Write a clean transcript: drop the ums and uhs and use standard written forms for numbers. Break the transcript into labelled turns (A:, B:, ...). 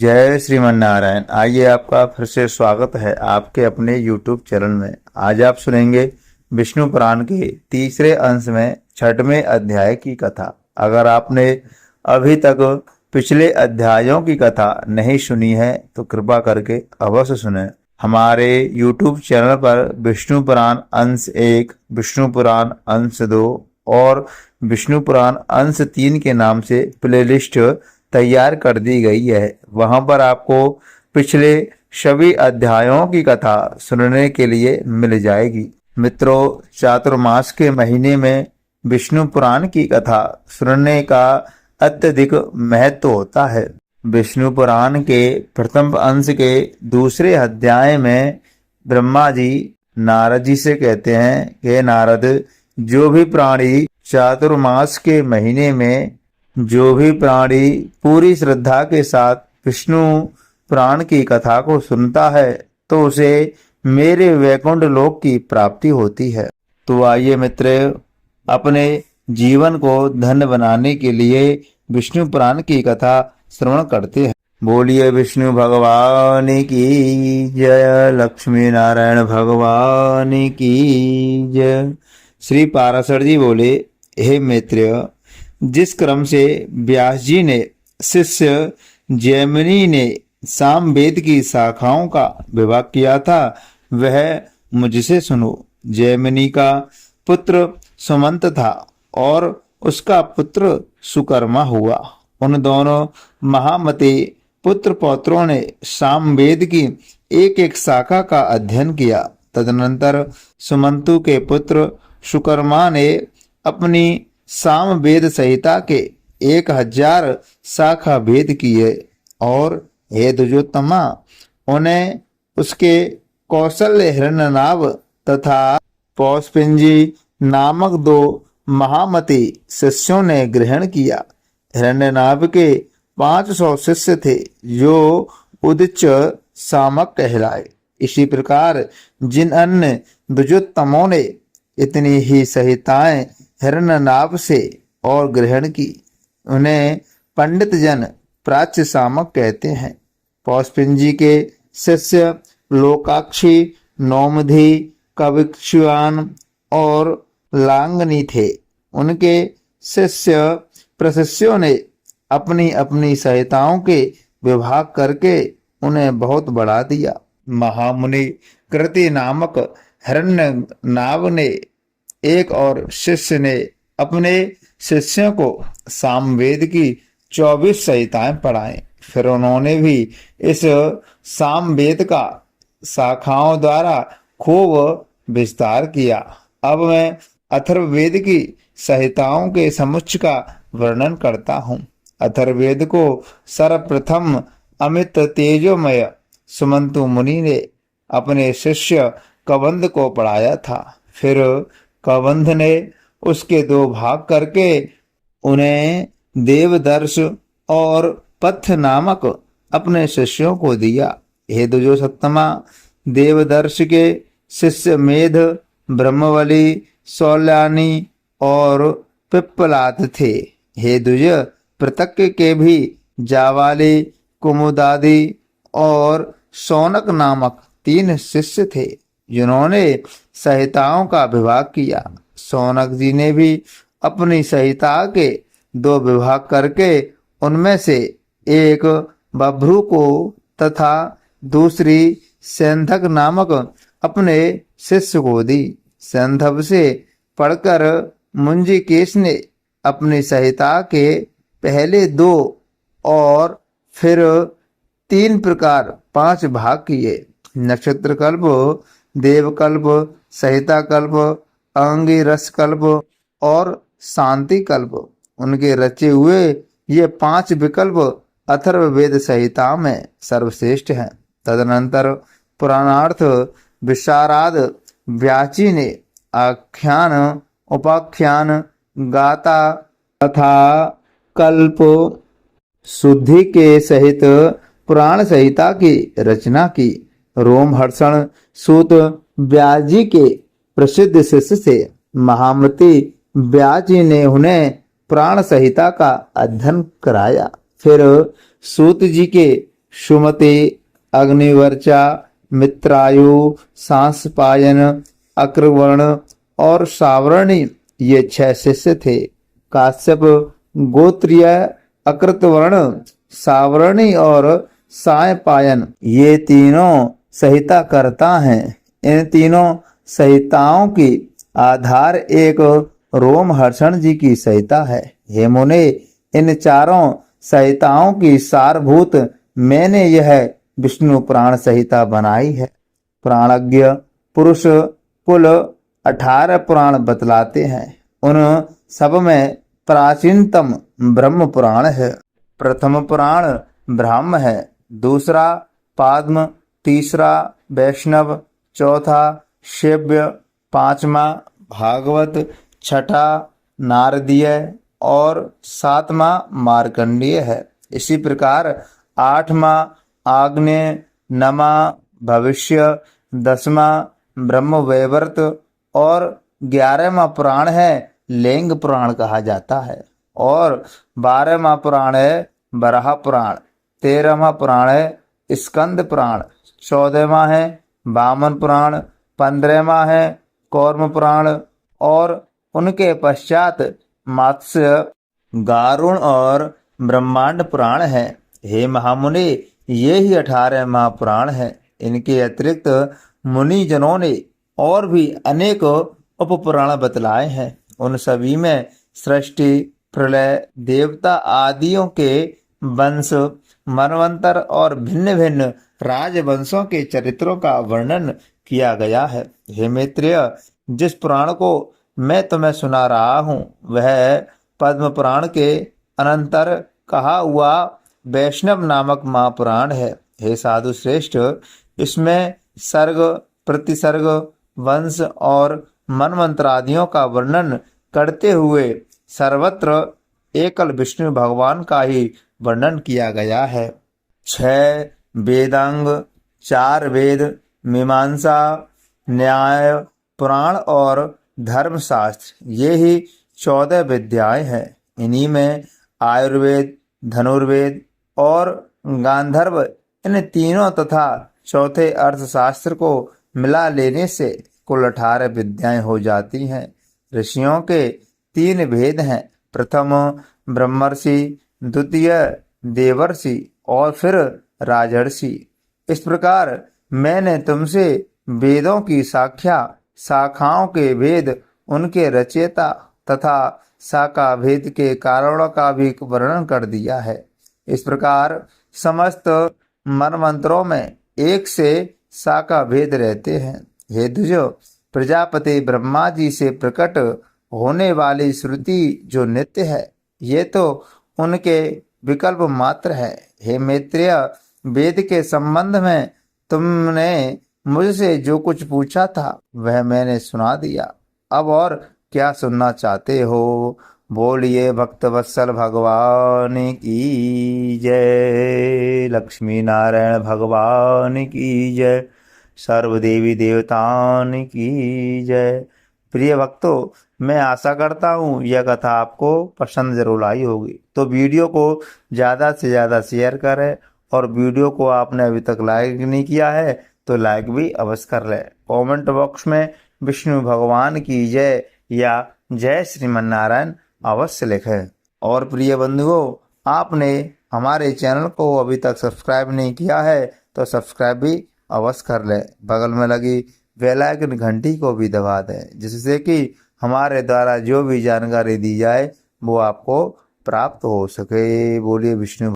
A: जय श्रीमन नारायण। आइए, आपका फिर से स्वागत है आपके अपने YouTube चैनल में। आज आप सुनेंगे विष्णु पुराण के तीसरे अंश में छठवें अध्याय की कथा। अगर आपने अभी तक पिछले अध्यायों की कथा नहीं सुनी है तो कृपा करके अवश्य सुने। हमारे YouTube चैनल पर विष्णु पुराण अंश 1, विष्णु पुराण अंश 2 और विष्णु पुराण अंश 3 के नाम से प्लेलिस्ट तैयार कर दी गई है। वहां पर आपको पिछले सभी अध्यायों की कथा सुनने के लिए मिल जाएगी। मित्रों, चातुर्मास के महीने में विष्णु पुराण की कथा सुनने का अत्यधिक महत्व होता है। विष्णु पुराण के प्रथम अंश के दूसरे अध्याय में ब्रह्मा जी नारद जी से कहते हैं कि नारद, जो भी प्राणी चातुर्मास के महीने में जो भी प्राणी पूरी श्रद्धा के साथ विष्णु पुराण की कथा को सुनता है तो उसे मेरे वैकुंठ लोक की प्राप्ति होती है। तो आइए मित्र, अपने जीवन को धन्य बनाने के लिए विष्णु पुराण की कथा श्रवण करते हैं। बोलिए विष्णु भगवान की जय, लक्ष्मी नारायण भगवान की जय। श्री पाराशर जी बोले, हे मित्र, जिस क्रम से व्यास जी ने शिष्य जैमिनी ने सामवेद की शाखाओं का विभाग किया था वह मुझसे सुनो। जैमिनी का पुत्र सुमंत था और उसका पुत्र सुकर्मा हुआ। उन दोनों महामते पुत्र पौत्रों ने सामवेद की एक एक शाखा का अध्ययन किया। तदनंतर सुमंतु के पुत्र सुकर्मा ने अपनी सामवेद संहिता के 1000 शाखा भेद किए और हे द्विजोत्तमा, उन्हें उसके कौशल्य हिरण्यनाभ तथा पौष्पिंजी नामक 2 महामती शिष्यों ने ग्रहण किया। हिरण्यनाभ के 500 शिष्य थे जो उदिच सामक कहलाए। इसी प्रकार जिन अन्य द्विजोत्तमों ने इतनी ही संहिताएं हिरण्यनाभ से और ग्रहण की, उन्हें पंडित जन प्राच्य सामक कहते हैं। पौष्पिंजी के शिष्य लोकाक्षी, नौमधी, कविक्षुआन और लांगनी थे। उनके शिष्य प्रशिष्यों ने अपनी अपनी संहिताओं के विभाग करके उन्हें बहुत बढ़ा दिया। महामुनि कृति नामक हिरण्यनाभ ने एक और शिष्य ने अपने शिष्यों को सामवेद की 24 संहिताएं पढ़ाएं। फिर उन्होंने भी इस सामवेद का शाखाओं द्वारा खूब विस्तार किया। अब मैं अथर्ववेद की संहिताओं के समुच्चय का वर्णन करता हूँ। अथर्ववेद को सर्वप्रथम अमित तेजोमय सुमंतु मुनि ने अपने शिष्य कबंध को पढ़ाया था। फिर कबंध ने उसके 2 भाग करके उन्हें देवदर्श और पथ नामक अपने शिष्यों को दिया। हे द्विजोत्तमा, देवदर्श के शिष्य मेध, ब्रह्मवली, सौल्यानी और पिप्पलाद थे। हे द्विज, पृथक्य के भी जावाली, कुमुदादि और शौनक नामक 3 शिष्य थे जिन्होंने संहिताओं का विभाग किया। शौनक जी ने भी अपनी संहिता के 2 विभाग करके उनमें से एक बभ्रू को तथा दूसरी सैंधक नामक अपने शिष्य को दी। सैंधव से पढ़कर मुंजिकेश ने अपनी संहिता के पहले 2 और फिर 3 प्रकार 5 भाग किए। नक्षत्र कल्प, देवकल्प, संहिता कल्प, अंगी रस कल्प और शांति कल्प, उनके रचे हुए ये 5 विकल्प अथर्ववेद संहिता में सर्वश्रेष्ठ हैं। तदनंतर पुराणार्थ विशारद व्याची ने आख्यान, उपाख्यान, गाथा तथा कल्प शुद्धि के सहित पुराण संहिता की रचना की। रोमहर्षण सूत व्यास जी के प्रसिद्ध शिष्य से महामती व्यास जी ने उन्हें पुराण संहिता का अध्ययन कराया। फिर सूत जी के सुमति, अग्निवर्चा, मित्रायु, सांसपायन, अक्रवर्ण और सावरणी, ये 6 शिष्य थे। काश्यप गोत्रीय, अकृतवर्ण, सावरणी और सायपायन, ये तीनों संहिता करता हैं। इन तीनों संहिताओं की आधार एक रोमहर्षण जी की संहिता है। हे मुने, इन चारों संहिताओं की सारभूत मैंने यह विष्णु पुराण संहिता बनाई है। पुराणज्ञ पुरुष कुल 18 पुराण बतलाते हैं। उन सब में प्राचीनतम ब्रह्म पुराण है। प्रथम पुराण ब्राह्म है, दूसरा पाद्म, तीसरा वैष्णव, चौथा शैव्य, पांचवा भागवत, छठा नारदीय और सातवां मार्कंडेय है। इसी प्रकार आठवां आग्नेय, नमा भविष्य, 10वां ब्रह्मवैवर्त और 11वां पुराण है लिंग पुराण कहा जाता है। और 12वां पुराण है बराह पुराण, 13वां पुराण है स्कंद पुराण, 14वां है वामन पुराण, 15वां है कौर्म पुराण और उनके पश्चात मत्स्य, गारुण और ब्रह्मांड पुराण है। हे महामुनि, ये ही 18 महापुराण हैं। इनके अतिरिक्त मुनि जनों ने और भी अनेक उपपुराण बतलाए हैं। उन सभी में सृष्टि, प्रलय, देवता आदियों के वंश, मनवंतर और भिन्न भिन्न राजवंशों के चरित्रों का वर्णन किया गया है। हे मैत्रेय, जिस पुराण को मैं तुम्हें सुना रहा हूँ वह पद्म पुराण के अनंतर कहा हुआ वैष्णव नामक महापुराण है। हे साधु श्रेष्ठ, इसमें सर्ग, प्रतिसर्ग, वंश और मनमंत्रादियों का वर्णन करते हुए सर्वत्र एकल विष्णु भगवान का ही वर्णन किया गया है। 6 वेदांग, 4 वेद, मीमांसा, न्याय, पुराण और धर्मशास्त्र, ये ही 14 विद्याएं हैं। इन्हीं में आयुर्वेद, धनुर्वेद और गांधर्व, इन तीनों तथा चौथे अर्थशास्त्र को मिला लेने से कुल 18 विद्याएं हो जाती हैं। ऋषियों के 3 भेद हैं, प्रथम ब्रह्मर्षि, द्वितीय देवर्षि और फिर राजर्षि। इस प्रकार मैंने तुमसे वेदों की शाखाओं के भेद, उनके रचयिता तथा शाखा भेद के कारणों का भी वर्णन कर दिया है। इस प्रकार समस्त मनमंत्रों में एक से शाखा भेद रहते हैं। हे द्विजो, प्रजापति ब्रह्मा जी से प्रकट होने वाली श्रुति जो नित्य है, ये तो उनके विकल्प मात्र है। हे मैत्रेय, वेद के संबंध में तुमने मुझसे जो कुछ पूछा था वह मैंने सुना दिया। अब और क्या सुनना चाहते हो? बोलिए भक्तवत्सल भगवान की जय, लक्ष्मी नारायण भगवान की जय, सर्वदेवी देवतान की जय। प्रिय भक्तों, मैं आशा करता हूँ यह कथा आपको पसंद जरूर आई होगी। तो वीडियो को ज़्यादा से ज़्यादा शेयर करें और वीडियो को आपने अभी तक लाइक नहीं किया है तो लाइक भी अवश्य कर लें। कमेंट बॉक्स में विष्णु भगवान की जय या जय श्रीमन नारायण अवश्य लिखें। और प्रिय बंधुओं, आपने हमारे चैनल को अभी तक सब्सक्राइब नहीं किया है तो सब्सक्राइब भी अवश्य कर लें। बगल में लगी बेल आइकन घंटी को भी दबा दें, जिससे कि हमारे द्वारा जो भी जानकारी दी जाए वो आपको प्राप्त हो सके। बोलिए विष्णु